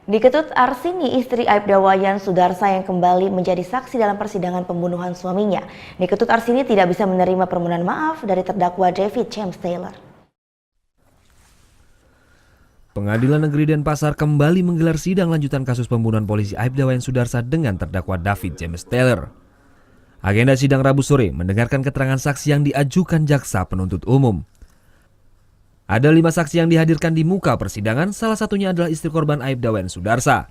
Diketut Arsini, istri Aibda Wayan Sudarsa yang kembali menjadi saksi dalam persidangan pembunuhan suaminya. Diketut Arsini tidak bisa menerima permohonan maaf dari terdakwa David James Taylor. Pengadilan Negeri Denpasar kembali menggelar sidang lanjutan kasus pembunuhan polisi Aibda Wayan Sudarsa dengan terdakwa David James Taylor. Agenda sidang Rabu sore mendengarkan keterangan saksi yang diajukan jaksa penuntut umum. Ada 5 saksi yang dihadirkan di muka persidangan, salah satunya adalah istri korban Aibda Wayan Sudarsa.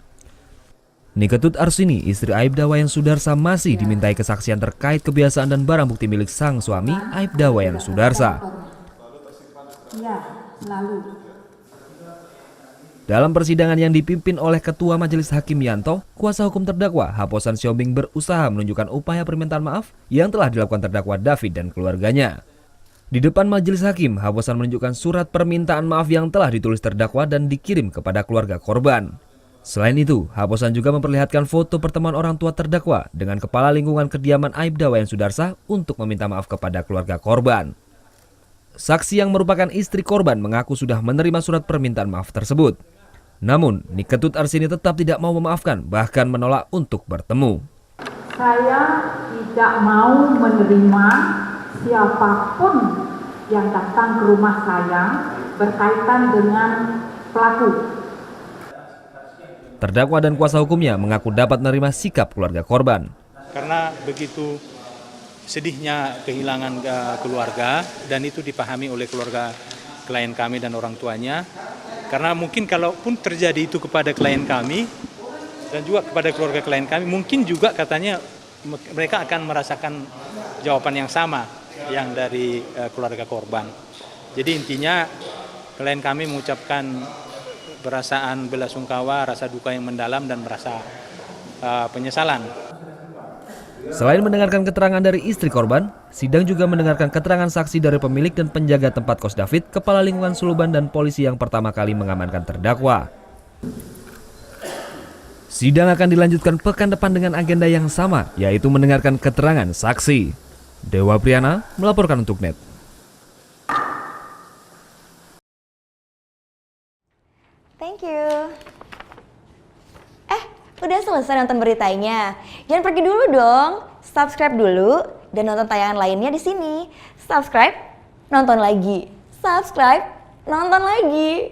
Diketut Arsini, istri Aibda Wayan Sudarsa masih dimintai kesaksian terkait kebiasaan dan barang bukti milik sang suami Aibda Wayan Sudarsa. Dalam persidangan yang dipimpin oleh Ketua Majelis Hakim Yanto, kuasa hukum terdakwa Haposan Siombing berusaha menunjukkan upaya permintaan maaf yang telah dilakukan terdakwa David dan keluarganya. Di depan majelis hakim, Haposan menunjukkan surat permintaan maaf yang telah ditulis terdakwa dan dikirim kepada keluarga korban. Selain itu, Haposan juga memperlihatkan foto pertemuan orang tua terdakwa dengan kepala lingkungan kediaman Aibda Wayan Sudarsa untuk meminta maaf kepada keluarga korban. Saksi yang merupakan istri korban mengaku sudah menerima surat permintaan maaf tersebut. Namun, Diketut Arsini tetap tidak mau memaafkan, bahkan menolak untuk bertemu. Saya tidak mau menerima siapapun yang datang ke rumah saya berkaitan dengan pelaku. Terdakwa dan kuasa hukumnya mengaku dapat menerima sikap keluarga korban. Karena begitu sedihnya kehilangan keluarga dan itu dipahami oleh keluarga klien kami dan orang tuanya. Karena mungkin kalaupun terjadi itu kepada klien kami dan juga kepada keluarga klien kami, mungkin juga katanya mereka akan merasakan jawaban yang sama yang dari keluarga korban. Jadi intinya klien kami mengucapkan perasaan belasungkawa, rasa duka yang mendalam dan merasa penyesalan. Selain mendengarkan keterangan dari istri korban, sidang juga mendengarkan keterangan saksi dari pemilik dan penjaga tempat kos David, kepala lingkungan Suluban dan polisi yang pertama kali mengamankan terdakwa. Sidang akan dilanjutkan pekan depan dengan agenda yang sama, yaitu mendengarkan keterangan saksi. Dewa Priana melaporkan untuk NET. Thank you. Udah selesai nonton beritanya? Jangan pergi dulu dong. Subscribe dulu dan nonton tayangan lainnya di sini. Subscribe, nonton lagi. Subscribe, nonton lagi.